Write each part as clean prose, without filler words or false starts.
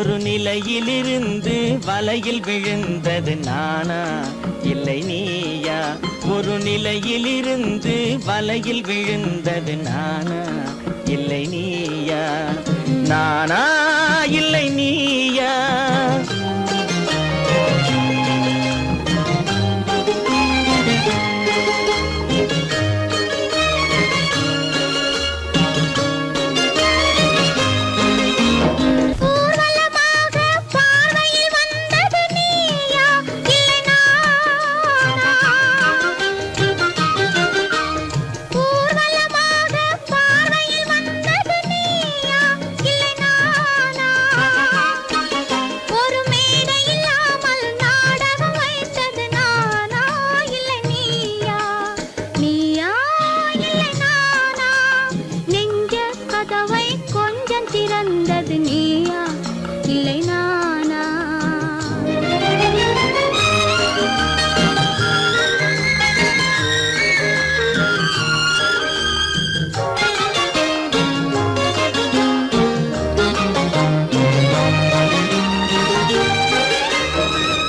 ஒரு நிலையிலிருந்து வலையில் விழுந்தது நானா இல்லை நீயா? ஒரு நிலையிலிருந்து வலையில் விழுந்தது நானா இல்லை நீயா? நானா இல்லை நீயா?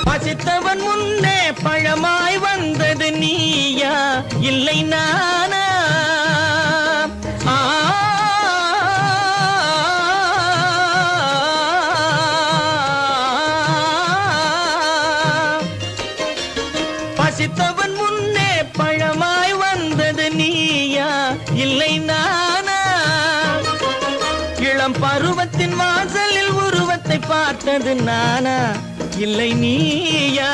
பசித்தவன் முன்னே பழமாய் வந்தது நீயா இல்லை நானா? பசித்தவன் முன்னே பழமாய் வந்தது நீயா இல்லை நானா? இளம் பருவத்தின் வாசலில் உருவத்தை பார்த்தது நானா இல்லை நீயா?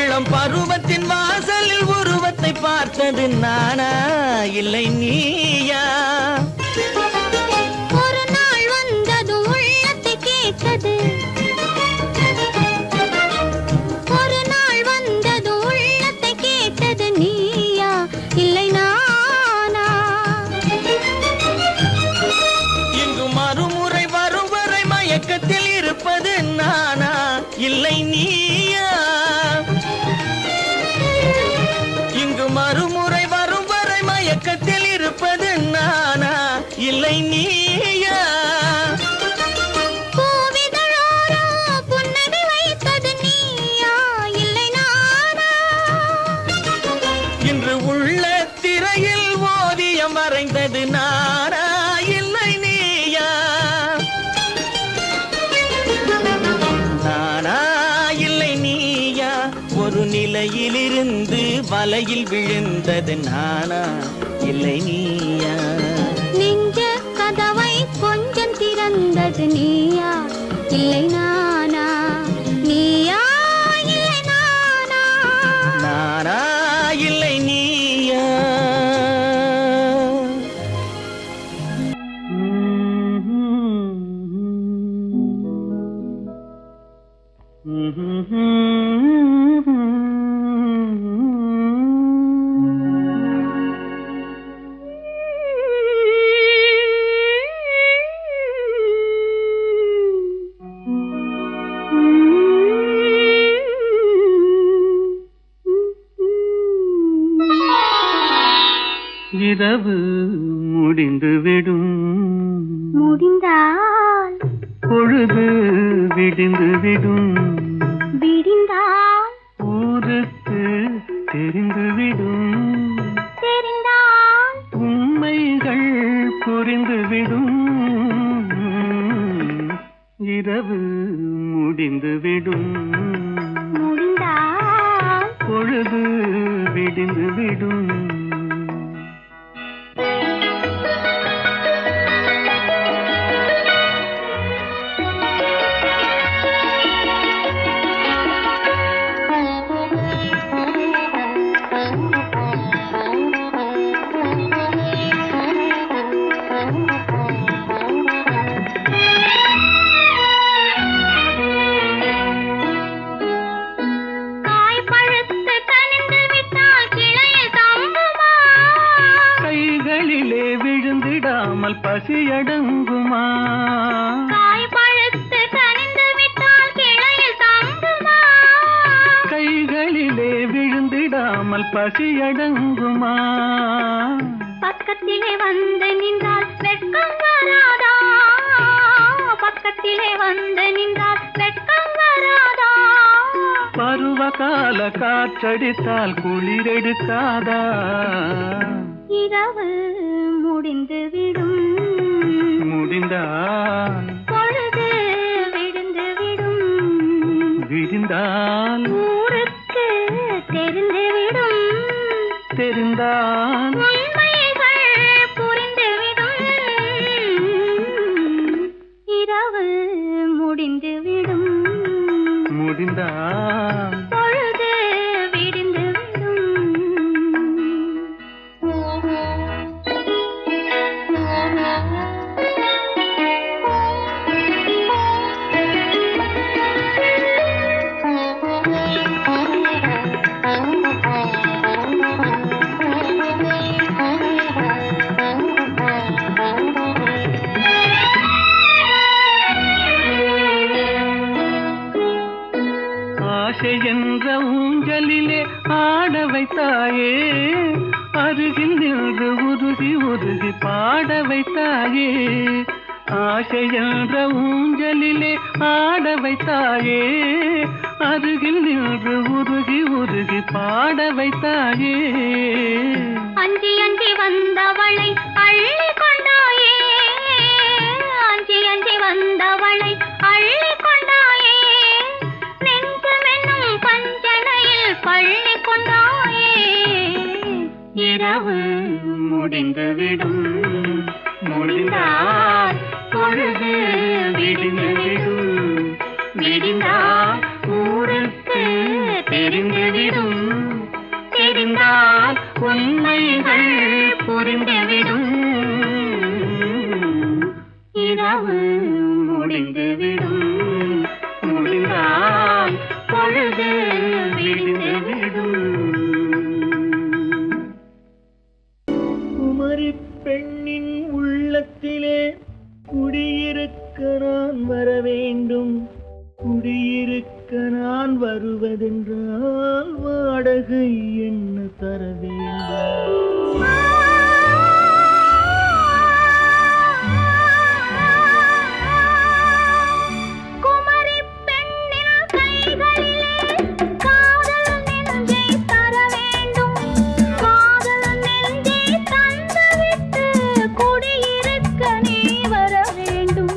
இளம் பருவத்தின் வாசலில் உருவத்தை பார்த்தது நானா இல்லை நீயா? ஒரு நாள் வந்தது உள்ளத்தை கேட்டது, ஒரு நாள் வந்தது உள்ளத்தை கேட்டது நீயா இல்லை நானா? இங்கு மறுமுறை வரும் வரை மயக்கத்தில் இருப்பது நானா இல்லை நீயா? இங்கு மறுமுறை வரும் வரை மயக்கத்தில் இருப்பது நானா இல்லை நீயா? பூவிதழோரோ புன்னகை வைத்தது நீயா இல்லை நானா? இன்று உள்ள திரையில் ஓவியம் வரைந்தது நானா இல்லை நீயா? நானா இல்லை நீயா? ஒரு நிலையிலிருந்து வலையில் விழுந்தது நானா இல்லை நீயா? நெஞ்ச கதவை கொஞ்சம் திறந்தது நீயா இல்லை நானா? நீயா இல்லை நானா? நானா இல்லை நீயா? இரவு முடிந்துவிடும், முடிந்தால் பொழுது விடிந்துவிடும், விடிந்தால் ஊருக்கு தெரிந்துவிடும், தெரிந்தால் உண்மைகள் புரிந்துவிடும். இரவு முடிந்துவிடும், முடிந்தால் பொழுது விடிந்துவிடும். பசியடங்குமா? காய் பழுத்து கனிந்து விட்டால் கிளையில் தங்குமா? கைகளிலே விழுந்திடாமல் பசியடங்குமா? பக்கத்திலே வந்து நின்றால் வெட்கம் வராதா? பக்கத்திலே வந்து நின்றால் வெட்கம் வராதா? பருவகால காற்றடித்தால் குளிரெடுக்காதா? இரவு முடிந்து விடும், முடிந்தால் பொழுது விடுந்து விடும், விடிந்தால் ஊருக்கு தெரிந்துவிடும், தெரிந்தால் உண்மைகள் புரிந்துவிடும், இரவு முடிந்துவிடும், முடிந்தால் பொழுது விடிந்துவிடும். ஆசை என்ற ஊஞ்சலிலே ஆட வைத்தாயே, அருகில் நின்று உருகி உருகி பாட வைத்தாயே. ஆசை என்ற ஊஞ்சலிலே ஆட வைத்தாயே, அருகில் நின்று உருகி உருகி பாட வைத்தாயே. அஞ்சி அஞ்சி வந்தவளை அள்ளி கொண்டாயே, அஞ்சி அஞ்சி வந்தவளை அள்ளி கொண்டாயே, நெஞ்சமென்னும் பஞ்சனையில் பள்ளி கொண்டாயே. இரவு முடிந்துவிடும், முடிந்தால் பொழுது விடிந்துவிடும், விடிந்தால் ஊருக்கு தெரிந்துவிடும், தெரிந்தால் உண்மைகள் புரிந்துவிடும், இரவு முடிந்துவிடும், முடிந்தால் பொழுது விடிந்துவிடும். குமரி பெண்ணின் உள்ளத்திலே குடியிருக்க நான் வர வேண்டும். குடியிருக்க நான் வருவதென்றால் வாடகை என்ன தர வேண்டும்? குமரி பெண்ணின் கைகளிலே காதல் நெஞ்சை தர வேண்டும், காதல் நெஞ்சை தந்துவிட்டு குடியிருக்க நீ வர வேண்டும்.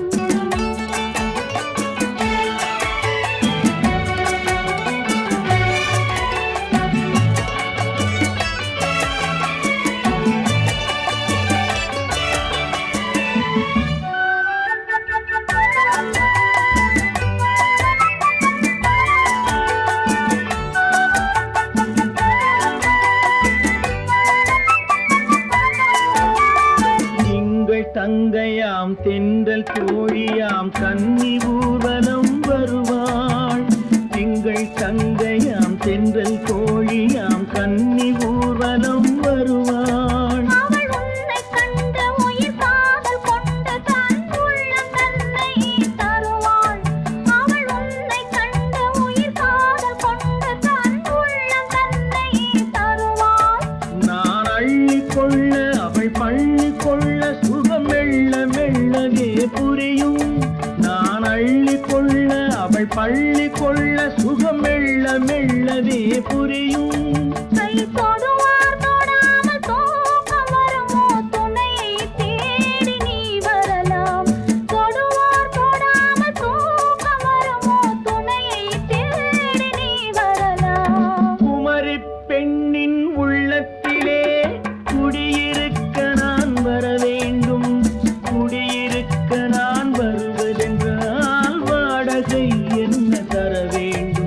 திங்கள் தங்கையாம் தென்றல் தோழியாம் கன்னி ஊர்வலம் வருவாள். திங்கள் தங்கையாம் தென்றல் தோழியாம் கன்னி ஊர்வலம் வருவாள். அவள் உன்னை கண்டு உயிர் காதல் கொண்டு தன் உள்ளம் தன்னை தருவாள். அவள் உன்னை கண்டு உயிர் காதல் கொண்டு தன் உள்ளம் தன்னை தருவாள். நான் அள்ளிக் கொள்ள அவள் பள்ளி கொள்ள சுகம் மெல்ல மெல்லவே புரியும். நான் அள்ளிக் கொள்ள அவள் பள்ளி கொள்ள சுகம் மெல்ல மெல்லவே புரியும். கை தொடுவார் தொடாமல் தூக்கம் வருமோ, துணையை தேடி நீ வரலாம். தொடுவார் தொடாமல் தூக்கம் வருமோ, துணையை தேடி நீ வரலாம். குமரி பெண்ணின் உள்ளத்திலே குடியிருக்க நான் வர வேண்டும். குடியிருக்க நான் வருவதென்றால் வாடகை என்ன தர வேண்டும்?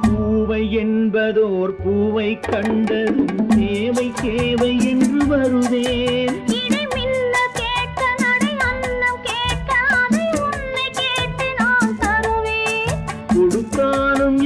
பூவை என்பதோர் பூவை கண்டதும் தேவை தேவை என்று வருவேன். இடை மின்ன கேட்க நடை அன்னம் கேட்க அதை உன்னை கேட்டு நான் தருவேன். கொடுத்தாலும்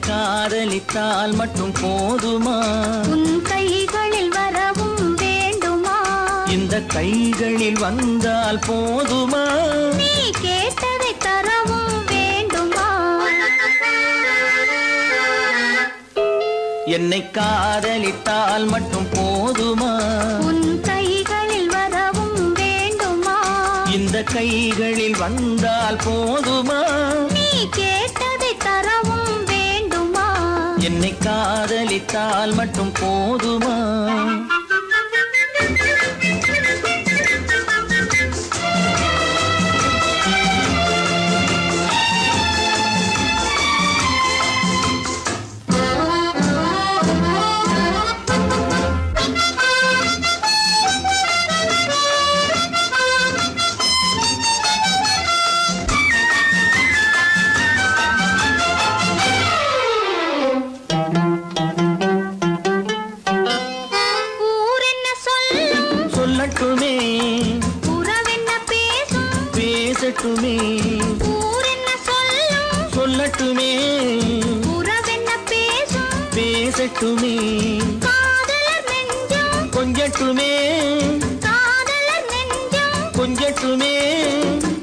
காதலித்தால் மட்டும் போதுமா? உன் கைகளில் வரவும் வேண்டுமா? இந்த கைகளில் வந்தால் போதுமா? நீ கேட்டதை தரவும் வேண்டுமா? என்னை காதலித்தால் மட்டும் போதுமா? உன் கைகளில் வரவும் வேண்டுமா? இந்த கைகளில் வந்தால் போதுமா? நீ கேட்டதை தரவும் வேண்டுமா? என்னை காதலித்தால் மட்டும் போதுமா? சொல்லட்டுமே, உறவென்ன பேசும், பேசட்டுமே. ஊரென்ன சொல்லும், சொல்லட்டுமே, உறவென்ன பேசும், பேசட்டுமே. காதலர் நெஞ்சம், கொஞ்சட்டுமே, காதலர் நெஞ்சம், கொஞ்சட்டுமே.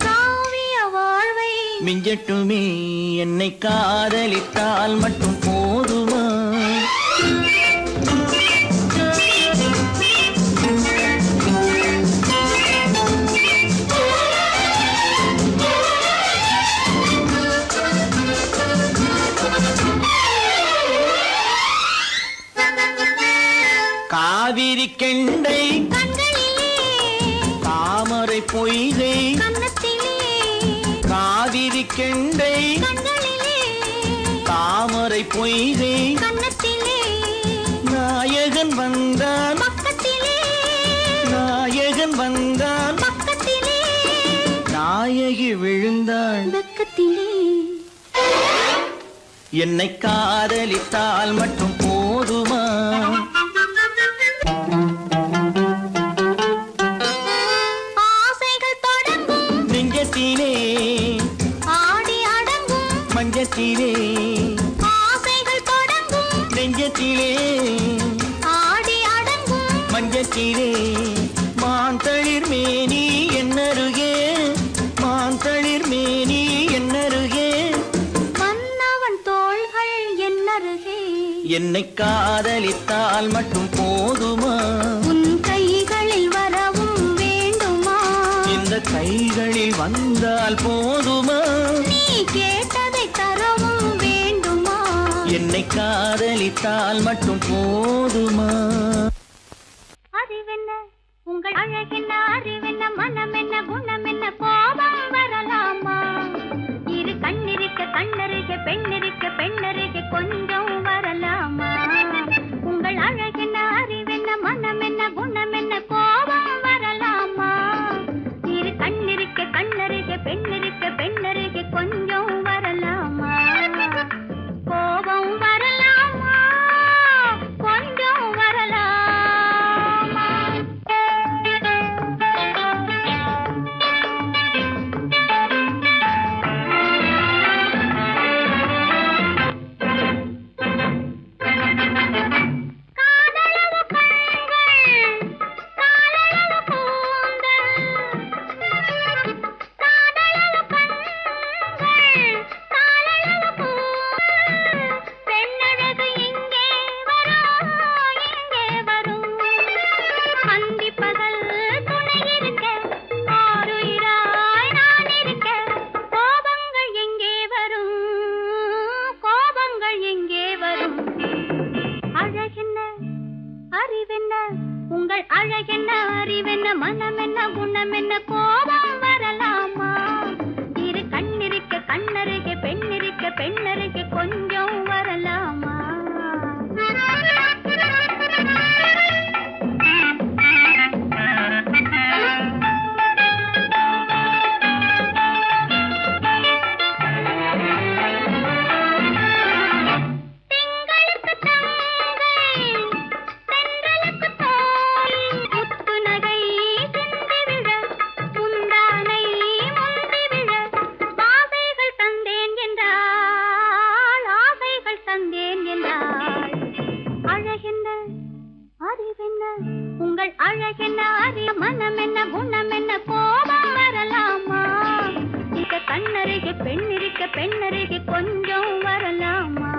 காவிய வாழ்வை மிஞ்சட்டுமே. என்னை காதலித்தால் மட்டும் போதுமா? காவிரி கெண்டை கண்களிலே, தாமரை பொய்கை கன்னத்திலே, காவிரி கெண்டை கண்களிலே, தாமரை பொய்கை கன்னத்திலே, நாயகன் வந்தான் பக்கத்திலே, நாயகன் வந்தான் பக்கத்திலே, நாயகி விழுந்தாள் பக்கத்திலே. என்னை காதலித்தால் மட்டும் போதுமா? ஆசைகள் தொடங்கும் நெஞ்சத்திலே ஆடி அடங்கும், மஞ்சத்திலே ஆசைகள் தொடங்கும் நெஞ்சத்திலே ஆடி அடங்கும், மஞ்சத்திலே. மாந்தளிர் மேனி என்னருகே, மாந்தளிர் மேனி என்னருகே. மன்னவன் தோள்கள் என்னருகே. என்னை காதலித்தால் மட்டும் போதுமா? உன் கைகளில் வரவும் வேண்டுமா? இந்த கைகளில் வந்தால் போதுமா? நீ கேட்டதை தரவும் வேண்டுமா? என்னை காதலித்தால் மட்டும் போதுமா? அறிவென்ன உங்கள் அழகென்ன, அறிவென்ன மனம் என்ன, குணம் என்ன, கோபம் வரலாமா? இரு கண்ணிருக்க கண்ணருக, பெண்ணிருக்க பெண்ணருக, கொஞ்சம் வரலாமா? உங்கள் அழகென்ன, அறிவென்ன மனம் என்ன, குணம் என்ன, கோபம் வரலாமா? இரு கண்ணிருக்க கண்ணருக, பெண்ணிருக்க பெண்ணருக, கொஞ்சம் வரலாமா? கோபம் வரலாமா? கொஞ்சம் வரலாமா? காதலவு கண்கள், காதலவு கூந்தல், காதலவு கண்கள், காதலவு கூந்தல், பெண்ணழகு இங்கே வரும், இங்கே வரும். அந்திப்பகல் துணை இருக்க, ஆருயிராய் நான் இருக்க, கோபங்கள் எங்கே வரும், கோபங்கள் எங்கே வரும்? அழகென்ன, அறிவென்ன, உங்கள் அழகென்ன, அறிவென்ன, மனம் என்ன, குணம் என்ன, கோபம் வரலாமா? இரு கண்ணிருக்க கண்ணருக, பெண்ணிருக்க பெண்ணருக, கொஞ்சம் வரலாமா? திங்களுக்கு தங்கை, தென்றலுக்கு தோல், முத்து நகை சிந்தி விழ, முந்தானை முந்தி விழ, ஆசைகள் தந்தேன் என்றாள், ஆசைகள் உங்கள் அழகென்ன அறிய மனம் என்ன குணம் என்ன கோபம் வரலாமா இங்க கண்ணருகே பெண்ணருகே பெண்ணருகே கொஞ்சம் வரலாமா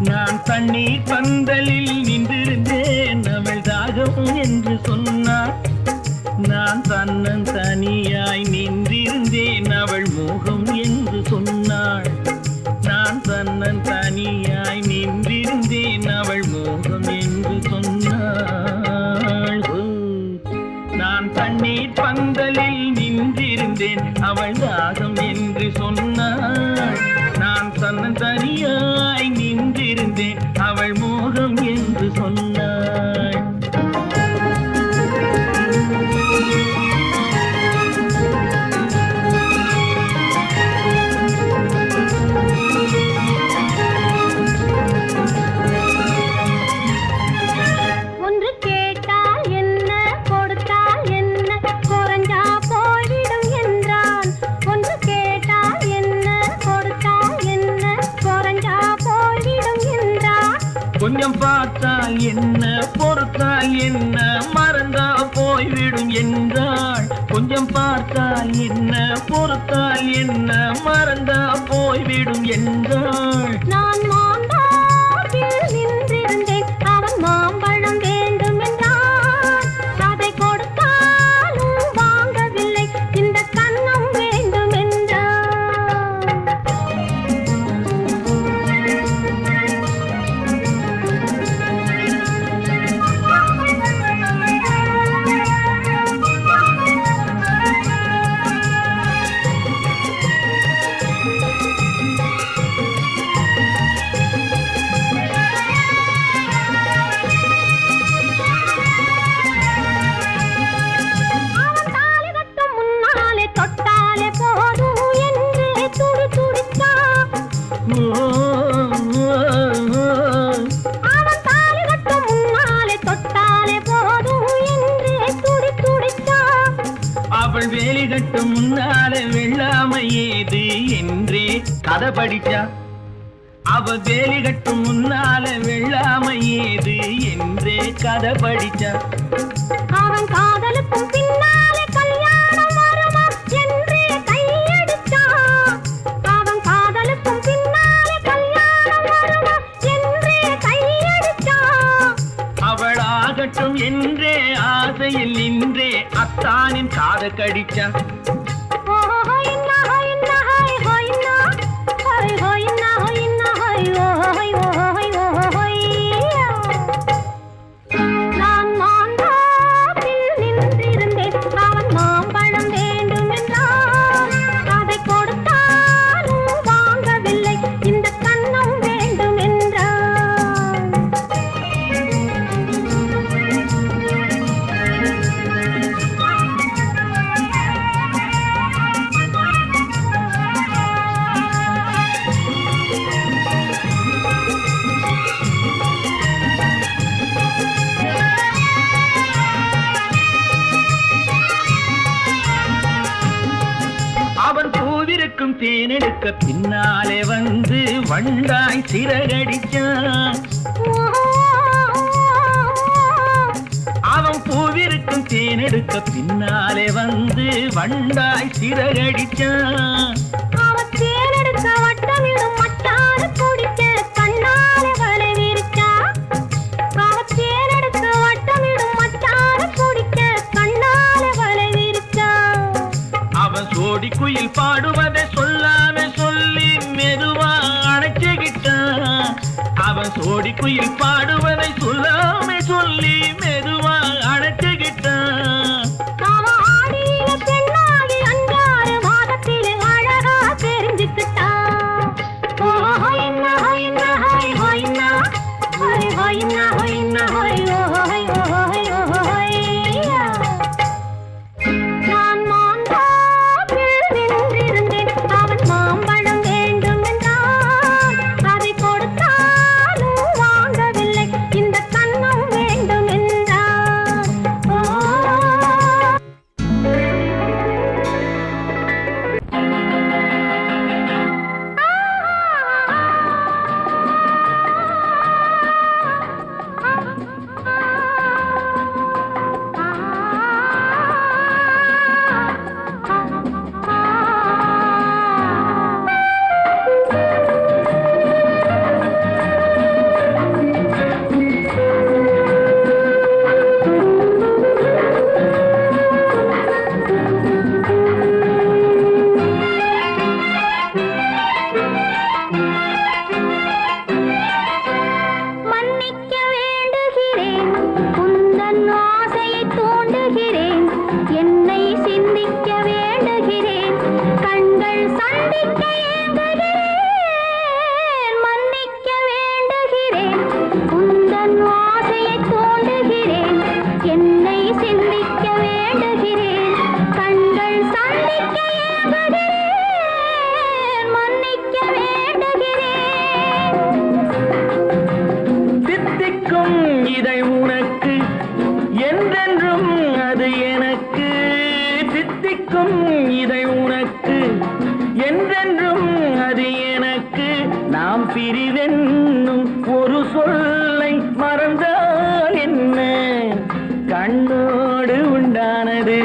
நான் தண்ணீர் பந்தலில் நின்றிருந்தேன் அவள் தாகம் என்று சொன்னாள் நான் தன்னன் தனியாய் நின்றிருந்தேன் அவள் மோகம் என்று சொன்னாள் நான் தன்னன் தனியாய் நின்றிருந்தேன் அவள் மோகம் என்று சொன்னாள் நான் தண்ணீர் பந்தலில் நின்றிருந்தேன் அவள் தாகம் என்று சொன்னாள் நான் தன்னன் தனியாய் நின்றிருந்தேன் அவள் மோகம் என்று சொன்னாள் ஒன்று கேட்டால் என்ன கொடுத்தால் என்ன குறைஞ்சா போய்விடும் என்றான் ஒன்று கேட்டால் என்ன கொடுத்தால் என்ன குறைஞ்சா போய்விடும் என்றான் கொஞ்சம் பார்த்தால் என்ன பொறுத்தால் என்ன மறந்தா போய்விடும் என்றாள் கொஞ்சம் பார்த்தால் என்ன பொறுத்தால் என்ன மறந்தா போய்விடும் என்றாள் நான் மாம்பழத்தில் நின்றிருந்தேன் அவன் மாம்பழம் வேண்டும் என்றான் அதை கொடுத்தாலும் வாங்கவில்லை இந்த கன்னம் வேண்டும் என்றான் அவன் தாலி கட்டும் முன்னாலே தொட்டாலே போதும் என்று துடி துடித்தான் அவன் தாலி கட்டும் முன்னாலே தொட்டாலே போதும் என்று துடி துடித்தான் அவள் வேலி கட்டும் முன்னால வெள்ளாமை ஏது என்றே கதை படிச்சா அவ வேலி கட்டும் முன்னால வெள்ளாமை ஏது என்றே கதை படிச்சா அவன் காதலுக்கும் பின்னாலே கல்யாணம் வருமா என்றே கையடித்தான் அவன் காதலுக்கும் பின்னாலே கல்யாணம் வருமா என்றே கையடித்தான் அவள் ஆகட்டும் என்றே ஆசையில் நின்றே அத்தானின் காதை கடிச்சா நான் மாந்தாப்பில் நின்றிருந்தேன் அவன் மாம்பழம் வேண்டும் என்றான் அதை கொடுத்தாலும் வாங்கவில்லை இந்த கன்னம் வேண்டும் என்றான் தேனெடுக்க பின்னாலே வந்து வண்டாய் சிறகடிச்சான். அவன் பூவிருக்கும் தேனெடுக்க பின்னாலே வந்து வண்டாய் சிறகடிச்சான். அவன் தேனெடுக்க வட்டமிடும் மட்டார குடிக்க கண்ணாலே வலை விரிச்சா. அவன் தேனெடுக்க வட்டமிடும் மட்டார குடிக்க கண்ணாலே வலை விரிச்சா. அவன் சோடி குயில் பாடுவதை சொல்லாம சொல்லி மெதுவா அணைச்சுக்கிட்டான். அவன் சோடி குயில் பாடுவதை சொல்லாம சொல்லி மெதுவா அணைச்சுக்கிட்டான். அவன் ஆடியில பெண்ணாகி 5-6 மாதத்திலே அழகா தெரிஞ்சுக்கிட்டான். ஹொய்னா ஹொய்னா ஹொய் ஹொய்னா ஹொய் ஹொய்னா ஹொய்னா ஹொய் ஹொய் ஹொய் ஹொய்யா. நான் மாந்தாப்பில் நின்றிருந்தேன். அவன் மாம்பழம் வேண்டும் என்றான். அதை கொடுத்தாலும் வாங்கவில்லை. இந்த கன்னம் வேண்டும் என்றான். மன்னிக்க வேண்டுகிறேன். உந்தன் ஆசையை தூண்டுகிறேன். என்னை சிந்திக்க வேண்டுகிறேன். கண்கள் சந்திக்க ஏங்குகிறேன். மன்னிக்க வேண்டுகிறேன். உந்தன் ஆசையை தூண்டுகிறேன். என்னை சிந்திக்க வேண்டுகிறேன். கண்கள் சந்திக்க ஏங்குகிறேன். மன்னிக்க வேண்டுகிறேன். தித்திக்கும் இதை உனக்கு என்றென்றும் அது எனக்கு. தித்திக்கும் இதை உனக்கு என்றென்றும் அது எனக்கு. நாம் பிரிவென்னும் ஒரு சொல்லை மறந்தால் என்ன? கண்ணோடு உண்டானது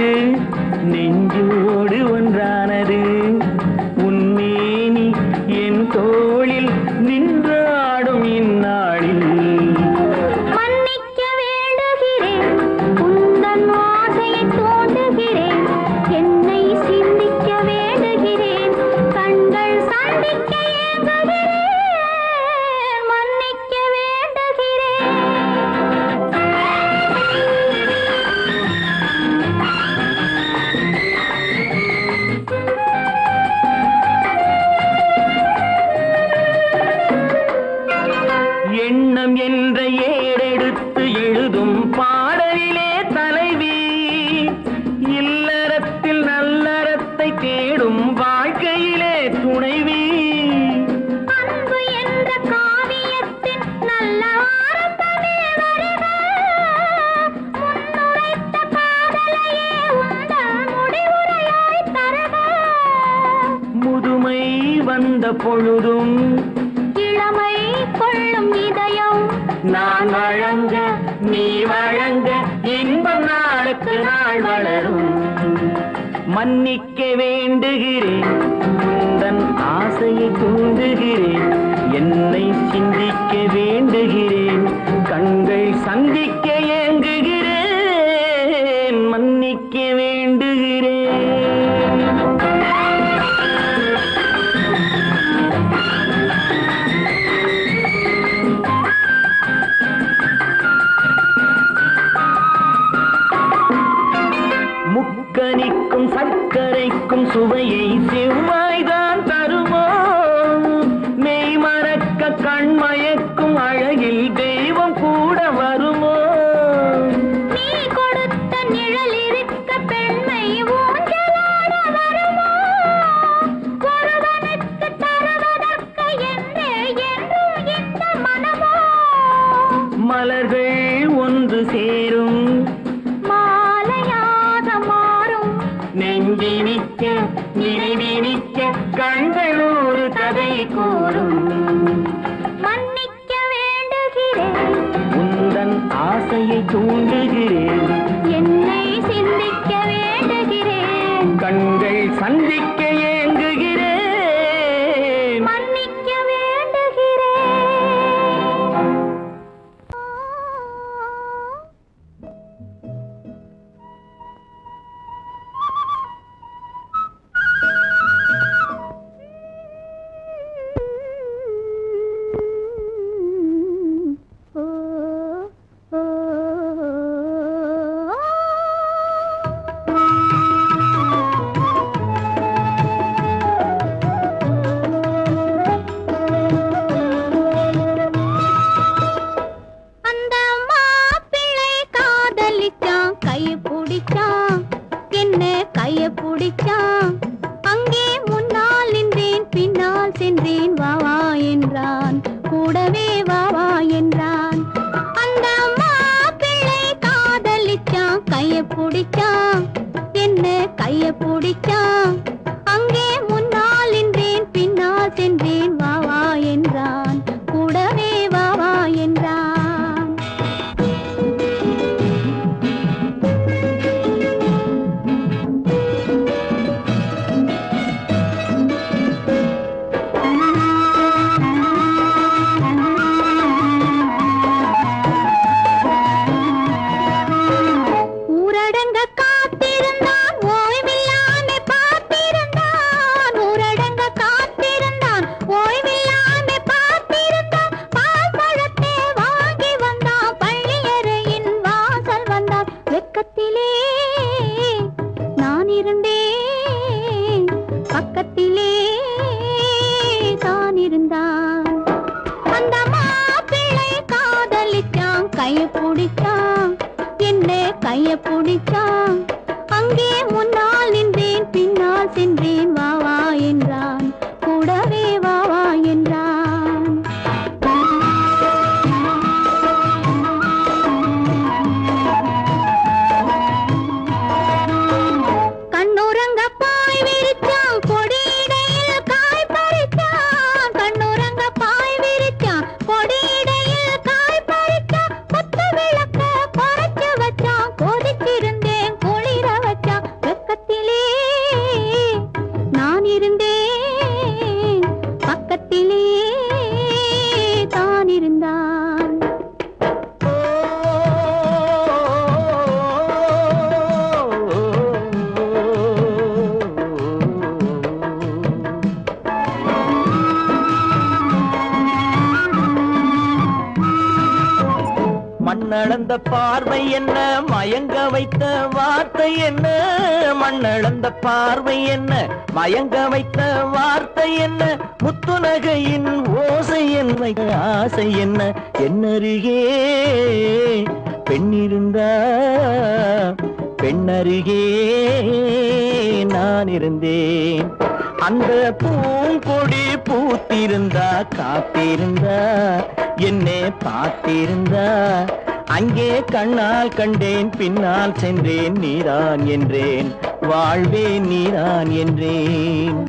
நெஞ்சோடு ஒன்றானது. உன்மேனி என் தோளில் நின்றாடும் இந்நாளில். மன்னிக்க வேண்டுகிறேன். உந்தன் ஆசையை தூண்டுகிறேன். என்னை சிந்திக்க வேண்டுகிறேன். கண்கள் சந்திக்க ஏங்குகிறேன். மன்னிக்க வேண்டுகிறேன். எண்ணம் என்ற ஏடெடுத்து எழுதும் பாடலிலே தலைவி. இல்லறத்தில் நல்லறத்தை தேடும் வாழ்க்கையிலே துணைவி. அன்பு என்ற காவியத்தின் நல்ல வார்த்தையே வருக. முன்னுரைத்த காதலையே உந்தன் முடிவுரையாய் தருக. முதுமை வந்த பொழுதும் இளமை கொள்ளும் இதயம் நான் வழங்க நீ வழங்க இன்பம் நாளுக்கு நாள் வளரும். மன்னிக்க வேண்டுகிறேன். உந்தன் ஆசையை தூண்டுகிறேன். என்னை சிந்திக்க வேண்டுகிறேன். கண்கள் சந்திக்க ஏங்குகிறேன். மன்னிக்க வேண்டுகிறேன். முக்கனிக்கும் சர்க்கரைக்கும் சுவையை செவ்வாய்தான் தருமோ? மெய் மறக்க கண்மயக்கும் அழகில் தெய்வம் கூட வருமோ? நீ கொடுத்த நிழல் இருக்க பெண் கூறும். மன்னிக்க வேண்டுகிறேன், உந்தன் ஆசையை தூண்டுகிறேன், என்னை சிந்திக்க வேண்டுகிறேன், கண்கள் சந்திக்க ஏங்குகிறேன். மன்னிக்க வேண்டுகிறேன். அந்த மாப்பிள்ளை காதலிச்சான், கைய பிடிச்சான், என்ன கைய பிடிச்சான். அங்கே முன்னால் நின்றேன், பின்னால் சென்றேன், வா வா என்றான், கூடவே வா வா என்றான். அந்த மாப்பிள்ளை காதலிச்சான், கைய பிடிச்சான், என்ன கைய பிடிச்சான். அங்கே முன்னால் நின்றேன், பின்னால் சென்றேன், வா வா என்றான், கூடவே வா வா என்றான். ஊரடங்க காத்திருந்தான், ஓய்வில்லாம பார்த்திருந்தான். ஊரடங்க காத்திருந்தான், ஓய்வில்லாம பார்த்திருந்தான். பால் பழத்தை வாங்கி வந்தான், பள்ளியறையின் வாசல் வந்தான். வெக்கத்திலே நான் இருந்தேன், பக்கத்திலே தான் இருந்தான். அந்த மாப்பிள்ளை காதலிச்சான், கைய பிடிச்சான், என்ன கைய பிடிச்சான். அங்கே முன்னால் நின்றேன், பின்னால் சென்றேன், வா வா என்றான், கூடவே வா வா என்றான். கண்ணுறங்க பாய் விரிச்சான், கொடியிடையில் காய் பறிச்சான். கண்ணுறங்க பாய் விரிச்சான், கொடியிடையில் காய் பறிச்சான். குத்து விளக்க குறைச்சு வச்சான், கொதிச்சிருந்தேன், குளிர வச்சான். வெக்கத்திலே நான் இருந்தேன், பக்கத்திலே தான் இருந்தான். மண்ணளந்த பார்வை என்ன, மயங்க வைத்த வார்த்தை என்ன? மண்ணளந்த பார்வை என்ன, மயங்க வைத்த வார்த்தை என்ன? முத்துநகையின் ஓசை என்ன, ஆசை என்ன? என்னருகே பெண்ணிருந்தா, பெண்ணருகே நான் இருந்தேன். அந்த பூங்கொடி பூத்திருந்தா, காத்திருந்தா, என்னை பார்த்திருந்தா. அங்கே கண்ணால் கண்டேன், பின்னால் சென்றேன், நீதான் என்றேன், வாழ்வே நீதான் என்றேன்.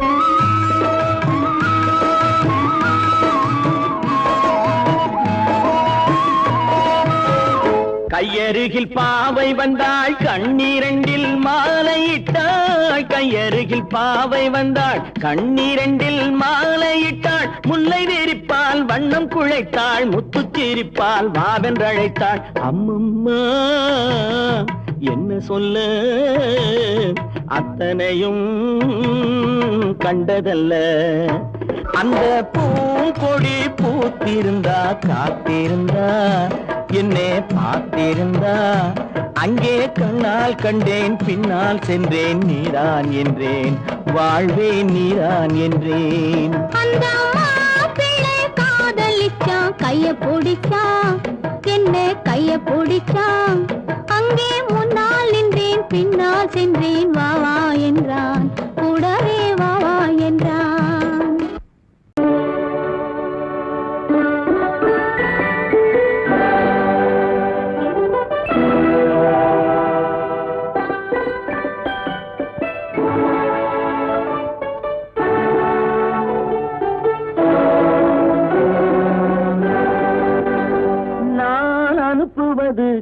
கையருகில் பாவை வந்தாள், கண்ணீரண்டில் மாலையிட்டாள். கையருகில் பாவை வந்தாள், கண்ணீரண்டில் மாலையிட்டாள். முல்லை வெறிப்பால் வண்ணம் குழைத்தாள், முத்துச் சிரிப்பால் வாவென்றழைத்தாள். அம்மம்மா என்ன சொல்ல, அத்தனையும் கண்டதல்ல. அந்த பூங்கொடி பூத்திருந்தா, காத்திருந்தா, என்னை பார்த்திருந்தா. அங்கே கண்ணால் கண்டேன், பின்னால் சென்றேன், நீதான் என்றேன், வாழ்வே நீதான் என்றேன். அந்த மாப்பிள்ளை காதலிச்சான், கைய பிடிச்சான், என்ன கைய பிடிச்சான். அங்கே முன்னால் நின்றேன், பின்னால் சென்றேன், வா வா என்றான், கூடவே வா வா என்றான்.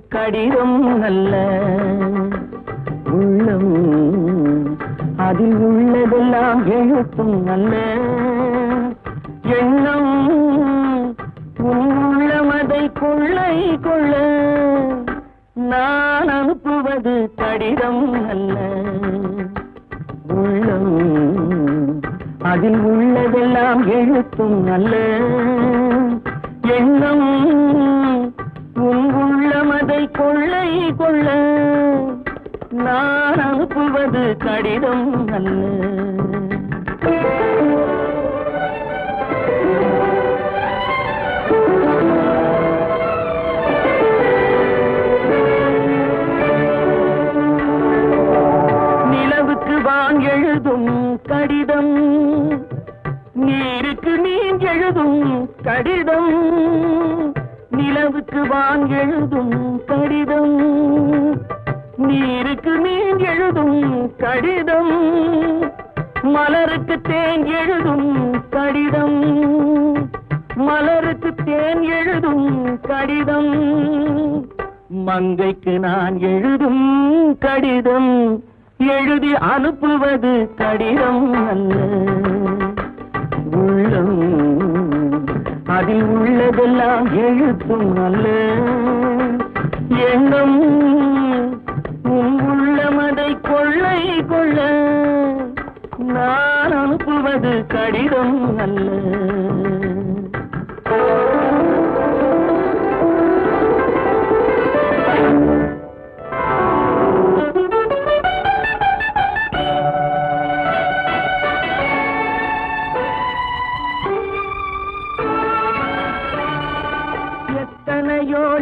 கடிதம் அல்ல உள்ளம் அதில் உள்ளதெல்லாம் எழுத்தும் அல்ல எண்ணம் உள்ளம் அதை கொள்ளை கொள்ள நான் அனுப்புவது கடிதம் அல்ல உள்ளம் அதில் உள்ளதெல்லாம் எழுத்தும் அல்ல எண்ணம் உள்ளம் அதை கொள்ளை கொள்ள நான் அனுப்புவது கடிதம் அல்ல வான் எழுதும் கடிதம் நீருக்கு நீர் எழுதும் கடிதம் நிலவுக்கு வான் எழுதும் கடிதம் நீருக்கு நீர் எழுதும் கடிதம் மலருக்கு தேன் எழுதும் கடிதம் மலருக்கு தேன் எழுதும் கடிதம் மங்கைக்கு நான் எழுதும் கடிதம் எழுதி அனுப்புவது கடிதம் அல்ல உள்ளம் அதில் உள்ளதெல்லாம் எழுத்தும் அல்ல எண்ணம் உள்ளம் அதை கொள்ளை கொள்ள நான் அனுப்புவது கடிதம் அல்ல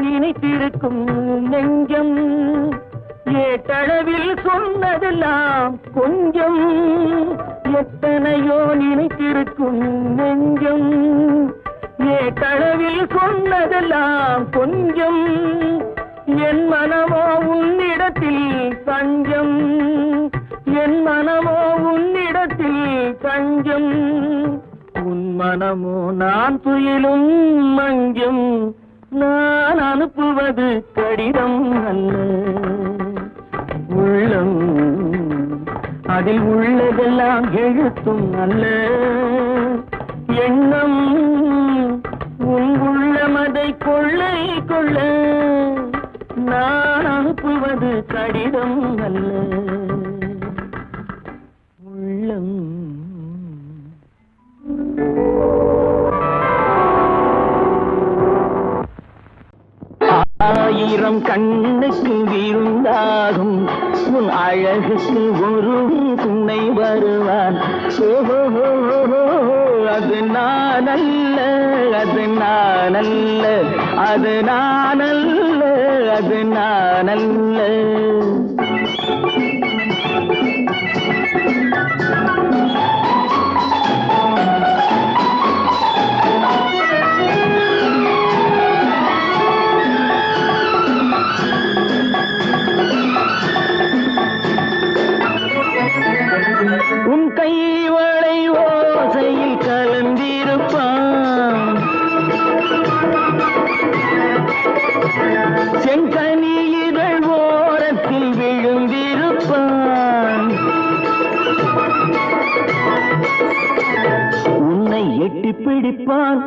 நினைத்திருக்கும் நெஞ்சம் ஏட்டளவில் சொன்னதெல்லாம் கொஞ்சம் எத்தனையோ நினைத்திருக்கும் நெஞ்சம் ஏட்டளவில் சொன்னதெல்லாம் கொஞ்சம் என் மனமோ உன்னிடத்தில் தஞ்சம் என் மனமோ உன்னிடத்தில் தஞ்சம் உன் மனமோ நான் துயிலும் மஞ்சம் நான் அனுப்புவது கடிதம் அல்ல உள்ளம் அதில் உள்ளதெல்லாம் எழுத்தும் அல்ல எண்ணம் உள்ளம் அதை கொள்ளை கொள்ள நான் அனுப்புவது கடிதம் அல்ல உள்ளம் ஆயிரம் கண்ணுக்கு விருந்தாகும் உன் அழகுக்கு ஒரு துணை வருவான் அது நான் அல்ல அது நான் அல்ல அது நான் அல்ல அது நான் அல்ல உன் கைவளை ஓசையில் கலந்திருப்பான் செங்கனியிதழ் ஓரத்தில் விழுந்திருப்பான் உன்னை எட்டி பிடிப்பான்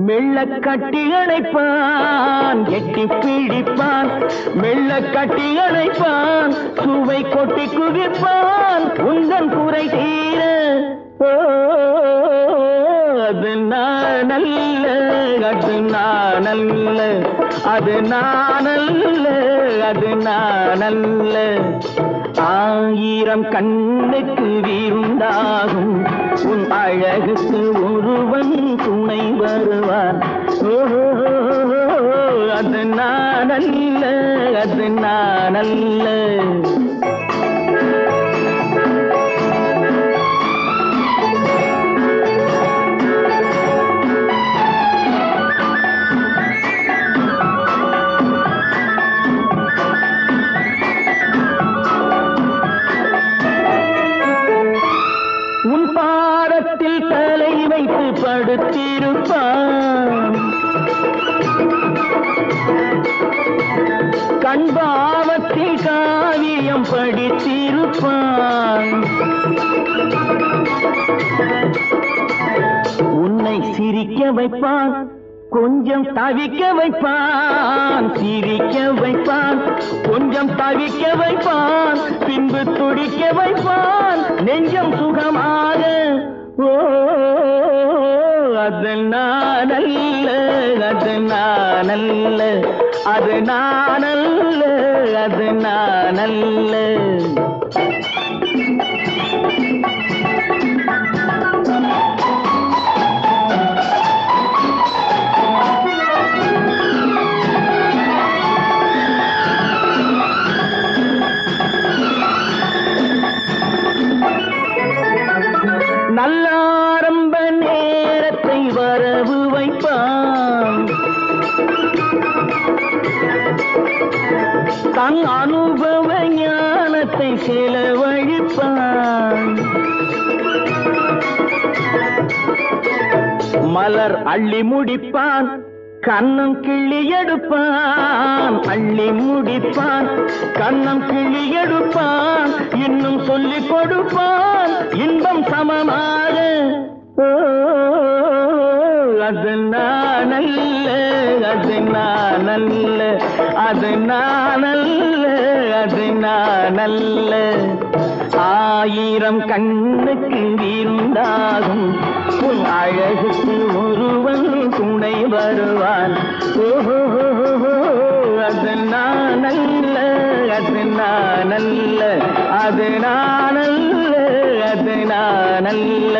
மெல்ல கட்டி அணைப்பான் எட்டி பிடிப்பான் மெல்ல கட்டி அணைப்பான் சுவை கொட்டி குவிப்பான் உந்தன் குறை தீர அது நான் அல்ல அது நான் அல்ல அது நான் அல்ல அது நான் அல்ல ஆயிரம் கண்ணுக்கு விருந்தாகும் உன் அழகுக்கு ஒருவன் துணை வருவான் அது நான் அல்ல அது நான் அல்ல உன் பாதத்தில் தலை வைத்து படுத்திருப்பான் கண்பாவத்தில் காவியம் படித்திருப்பான். உன்னை சிரிக்க வைப்பான், கொஞ்சம் தவிக்க வைப்பான். சிரிக்க வைப்பான், கொஞ்சம் தவிக்க வைப்பான், பின்பு துடிக்க வைப்பான் நெஞ்சம் சுகமாக. ஓ அது நானல்ல, அது நானல்ல, அது நானல்ல, அது நானல்ல. நல்ல ஆரம்ப நேரத்தை வரவு வைப்பான். தன் அனுபவ ஞானத்தை செலவழிப்பான். மலர் அள்ளி முடிப்பான், கண்ணம் கிள்ளி எடுப்பான். அள்ளி முடிப்பான், கண்ணம் கிள்ளி எடுப்பான், இன்னும் சொல்லிக் கொடுப்பான் இன்பம் சமமாக. ஓ அது நானல்ல, அது நானல்ல, அது நானல்ல, அது நானல்ல. ஆயிரம் கண்ணுக்கு விருந்தாகும் உன் அழகுக்கு ஒருவன் துணை வருவான். ஓஹோ அது நானல்ல, அது நானல்ல, அது நானல்ல, அது நானல்ல.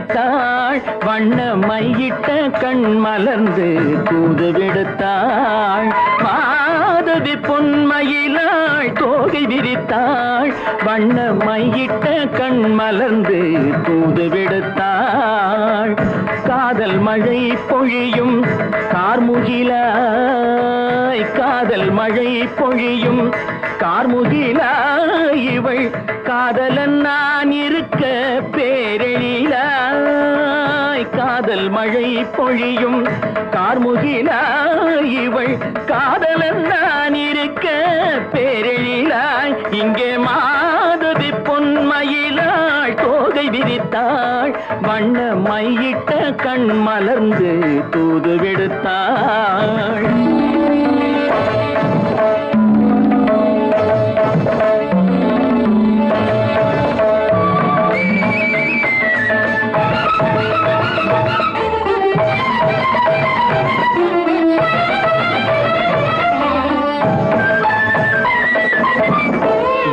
விரித்தாள் வண்ண மையிட்ட கண் மலர்ந்து தூது விடுத்தாள் மாதவி பொன்மயிலாள் தோகை விரித்தாள் வண்ண மையிட்ட கண் மலர்ந்து தூது விடுத்தாள் காதல் மழை பொழியும் கார்முகிலாய் காதல் மழை பொழியும் கார்முகிலாய் இவள் காதலன் நான் இருக்க பேரெழிலாய் காதல் மழை பொழியும் கார்முகிலாய் இவள் காதலன் நான் இருக்க பேரெழிலாய் இங்கே மாதவி பொன்மயிலாள் தோகை விரித்தாள் வண்ண மையிட்ட கண் மலர்ந்து தூது விடுத்தாள்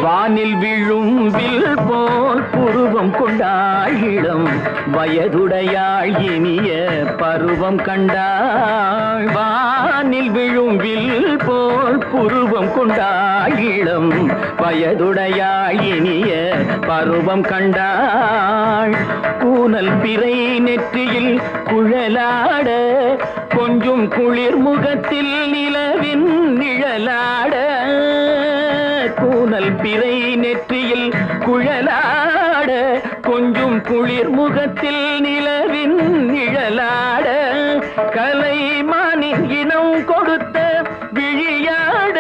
வானில் விழும் வில் போல் புருவம் கொண்டாள் இளம் வயதுடையாள் இனிய பருவம் கண்டாள் வானில் விழும் வில் போல் புருவம் கொண்டாள் இளம் வயதுடையாள் இனிய பருவம் கண்டாள் கூனல் பிறை நெற்றியில் குழலாட கொஞ்சம் குளிர் முகத்தில் நிலவின் நிழலாட கூனல் பிறை நெற்றியில் குழலாட கொஞ்சம் குளிர் முகத்தில் நிலவின் நிழலாட கலைமானின் இனம் கொடுத்த விழியாட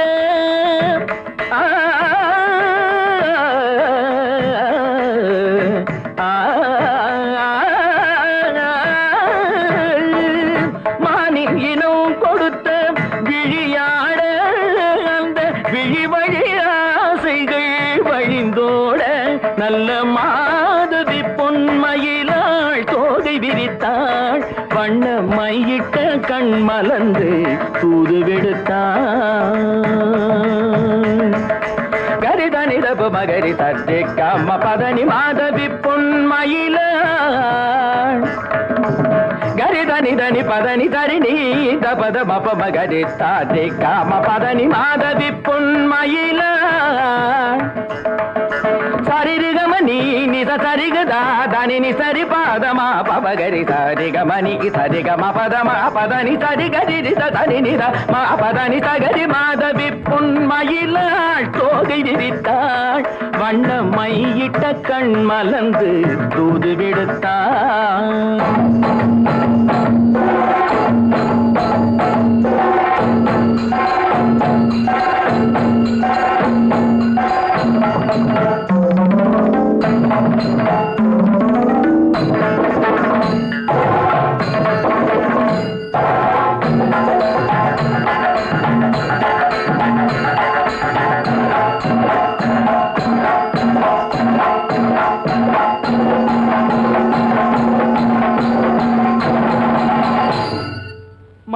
மானின் இனம் கொடுத்த விழியாட அந்த விழி வழி ஆசைகள் வழிந்தோட நல்ல மாதவி பொன்மயிலாள் தோகை விரித்தாள் வண்ண மையிட்ட கண் மலர்ந்து தூது விடுத்தாள் கரிதனி தப மகரி தர்ஜி கம்ம பதனி மாதவி பொன்மயிலாள் கரிதனி தனி பதனி தரிணி தபத மப மகரி தாஜி கம பதனி மாதவி பொன்மயிலாள் சரிகமணி நித சரிகதா தனி நி சரி பாதமா பபகரி சரிகமணி சரிகம பதமா பதனி சரிகரி தனி நித மா பதனி சகரி மாதவி பொன்மயிலாள் தோகை விரித்தாள் வண்ண மையிட்ட கண் மலர்ந்து தூது விடுத்தாள்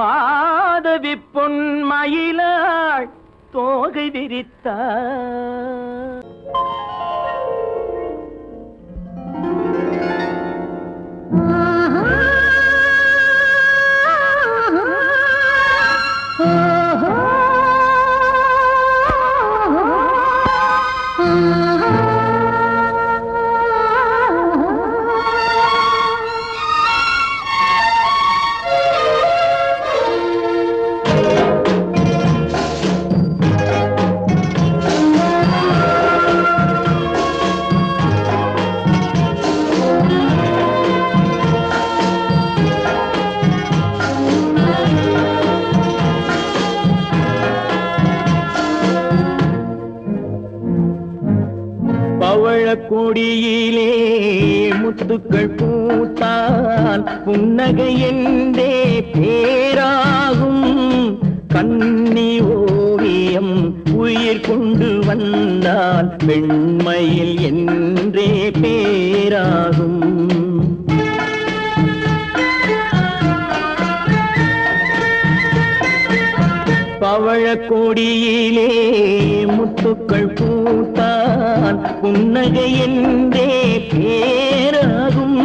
மாதவி பொன்மயிலாள் தோகை விரித்தாள் கொடியிலே முத்துக்கள் பூத்தால் புன்னகை என்றே பேராகும் கண்ணி ஓவியம் உயிர் கொண்டு வந்தால் வெண்மையில் என்றே பேராகும் பவழக்கொடியிலே முத்துக்கள் பூத்தான் புன்னகை என்றே பேராகும்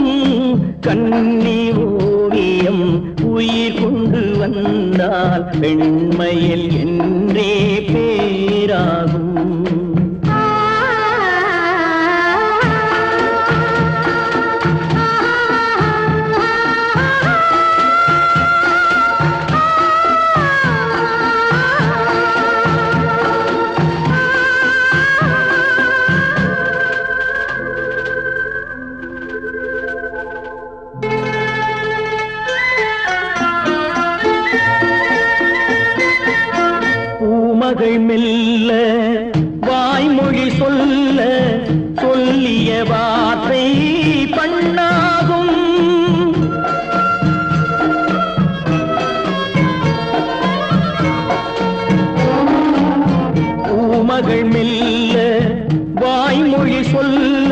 கண்ணி ஓவியம் உயிர் கொண்டு வந்தால் பெண்மையில் என்றே பேராகும். மகள் மெல்ல வாய்மொழி சொல்ல சொல்லிய வார்த்தை பண்ணாகும். பூமகள் மெல்ல வாய்மொழி சொல்ல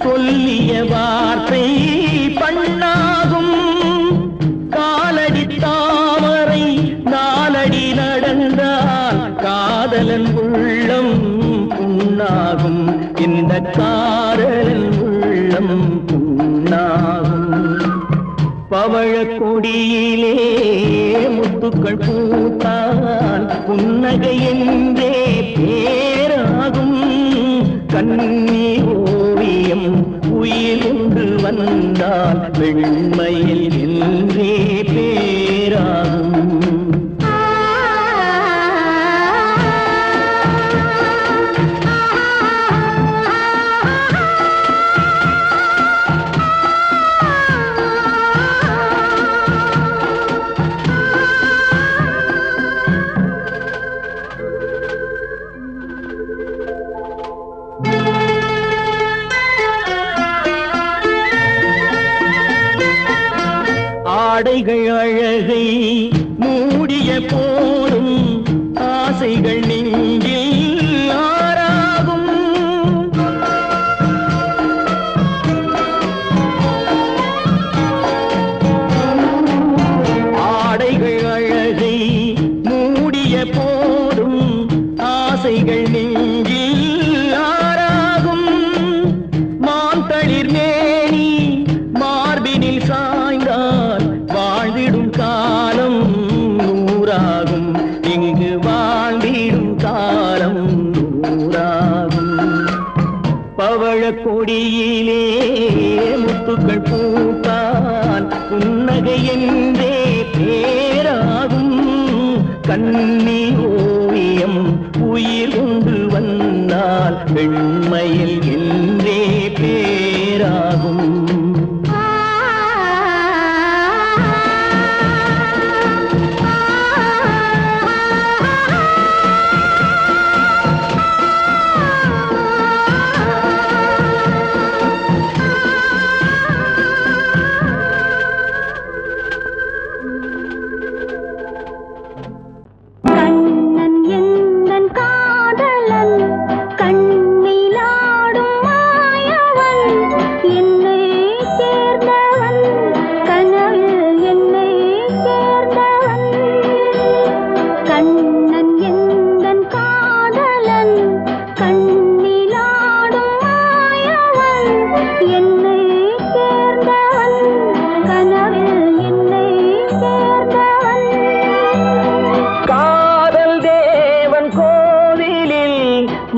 சொல்லிய வார்த்தை பண்ணாகும். காலடி தாமரை நாலடி நடந்தால் காதலன் உள்ளம் புண்ணாகும். இந்த காதலன் உள்ளம் புண்ணாகும். பவழக் கொடியிலே முத்துக்கள் பூத்தால் புன்னகை என்றே பேராகும். கண்ணி ஓவியம் உயிர் கொண்டு வந்தால் வெண்மையில் என்றே பேராகும். ஆடைகள் அழகை மூடிய போதும் ஆசைகள் நெஞ்சில் ஆறாகும். ஆடைகள் அழகை மூடிய போதும் ஆசைகள் நெஞ்சில் ஆறாகும். மாந்தளிர் மேனி மார்பினில் சாய்ந்தால் வாழ்ந்திடும் காலம் நூறாகும். இங்கு வாழ்ந்திடும் காலம் நூறாகும். பவழக் கொடியிலே முத்துக்கள் பூத்தால் புன்னகை என்றே பேராகும். கண்ணி ஓவியம் உயிர் கொண்டு வந்தால் பெண்மையில் என்றே பேராகும்.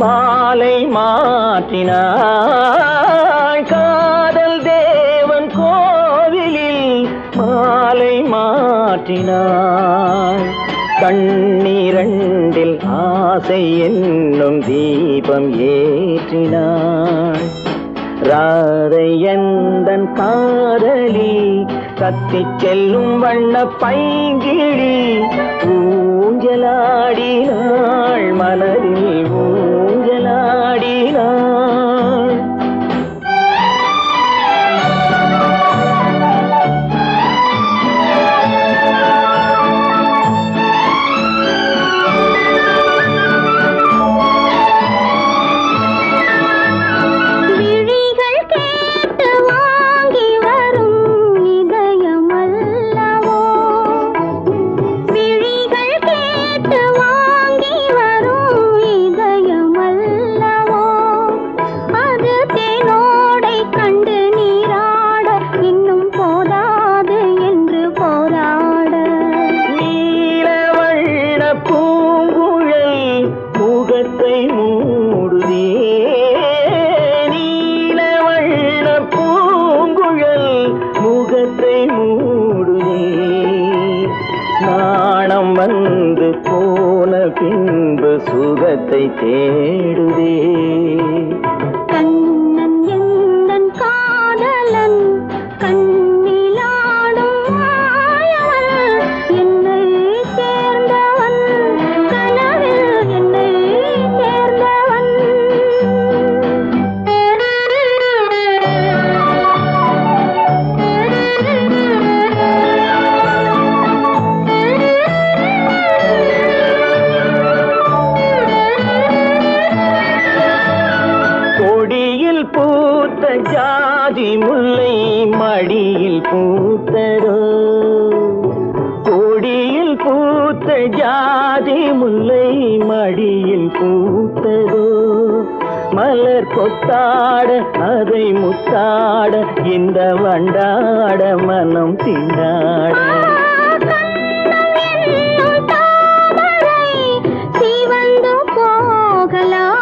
மாலை மாற்றினாள். காதல் தேவன் கோவிலில் மாலை மாற்றினாள். கண்ணீரண்டில் ஆசை என்னும் தீபம் ஏற்றினாள். ராதை எந்தன் காதலி கத்திச் செல்லும் வண்ண பைங்கிழி ஊஞ்சலாடினாள். மனதில் ஊஞ்சலாடினாள். விழி மனம் வந்து போன பின்பு சுகத்தை தேடுதே. கண்ணன் எந்தன் காதலன் கண்ணிலாடும் மாயவன் என்னை சேர்ந்தவன் கனவில் என்னை சேர்ந்தவன். கொடியில் பூத்த ஜாதி முல்லை மடியில் பூத்ததோ. கொடியில் பூத்த ஜாதி முல்லை மடியில் பூத்ததோ. மலர் கொத்தாட அதை முத்தாட இந்த வண்டாட மனம் திண்டாட. சிவந்து போகலாம்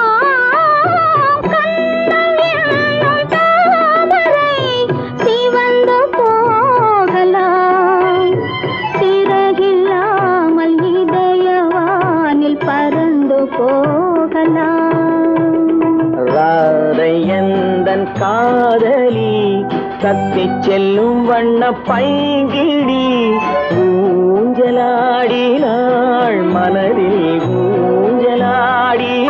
சிவந்து போகலாம் சிறகில்லாமல் இதயவானில் பறந்து போகலாம். ராதை எந்தன் காதலி தத்திச் செல்லும் வண்ண பைங்கிடி ஊஞ்சலாடினாள் மனதில் ஊஞ்சலாடினாள்.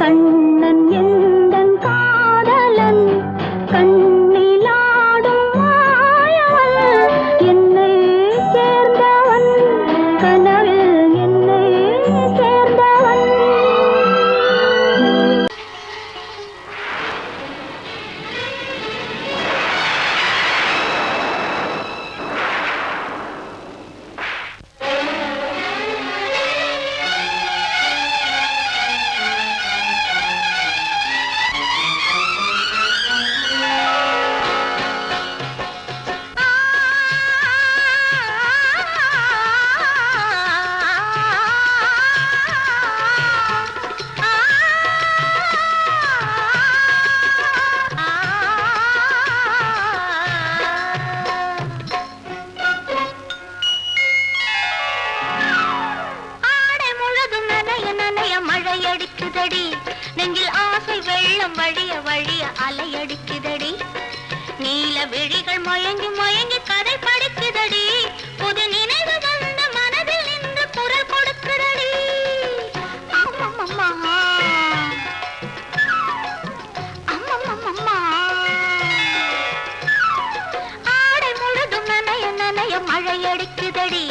கண்ணன் எந்தன் காதலன் கண்ணிலாடும் மாயவன் என்னை சேர்ந்தவன் கனவில் என்னை சேர்ந்தவன். ஆடை முழுதும் நனைய நனைய மழையடிக்குதடி நெஞ்சில் ஆசை வெள்ளம் வழிய வழிய அலையடிக்குதடி. நீல விழிகள் மயங்கி மயங்கி கதை படிக்குதடி புது நினைவு வந்த மனதில் நின்று குரல் கொடுக்குதடி. அம்மம்மம்மா அம்மம்மம்மா ஆடை முழுதும் நனைய நனைய மழையடிக்குதடி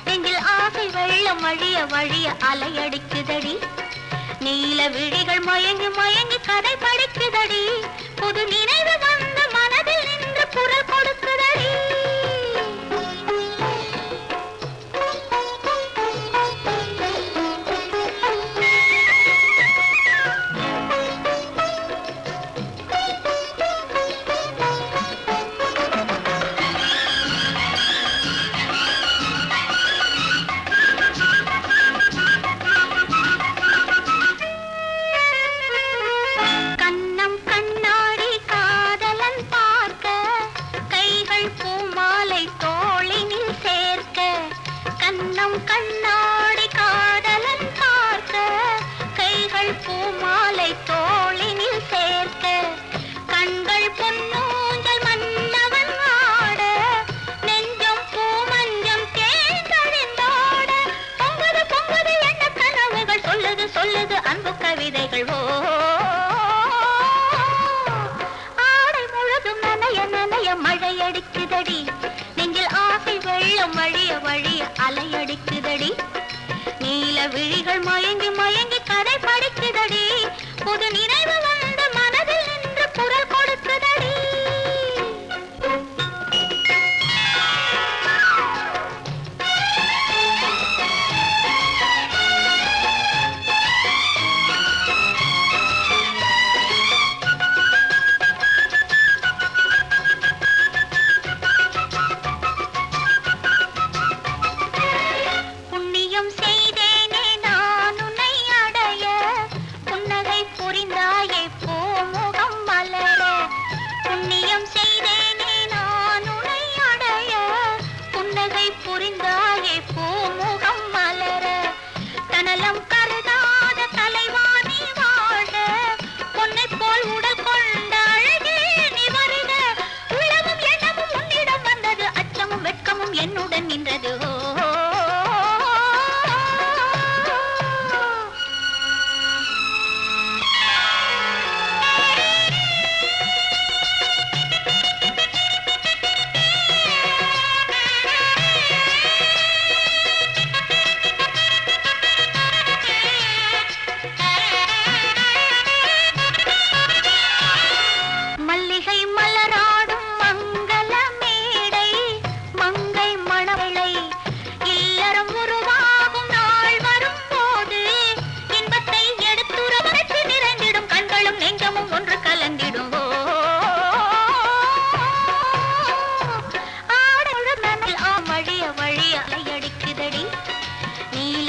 நெஞ்சில் ஆசை வெள்ளம் வழிய வழிய அலையடிக்குதடி. நீல விழிகள் மயங்கி மயங்கி கதை படிக்குதடி புது நினைவு வந்த மனதில் நின்று குரல் கொடுக்குதடி. கண்ணம் கண்ணாடி காதலன் பார்க்க கைகள் பூமாலை தோளினில் சேர்க்க. கண்ணம் கண்ணாடி காதலன் பார்க்க கைகள் பூமாலை தோளினில் சேர்க்க. கண்கள் பொன்னூஞ்சல் மன்னவன் ஆட நெஞ்சம் பூமஞ்சம் தேர்ந்தழிந்தாட. பொங்குது பொங்குது என்ன கனவுகள் சொல்லுது சொல்லுது அன்பு கவிதைகள். ஓ ஆடை முழுதும் நனைய நனைய மழையடிக்குதடி நெஞ்சில் ஆசை வெள்ளம் வழிய வழிய அலையடிக்குதடி. நீல விழிகள் மயங்கி மயங்கி கதை படிக்குதடி புது நினைவு வந்த மனதில் நின்று குரல் கொடுக்குதடி. புண்ணியம் செய்தேனே நான்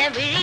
விழி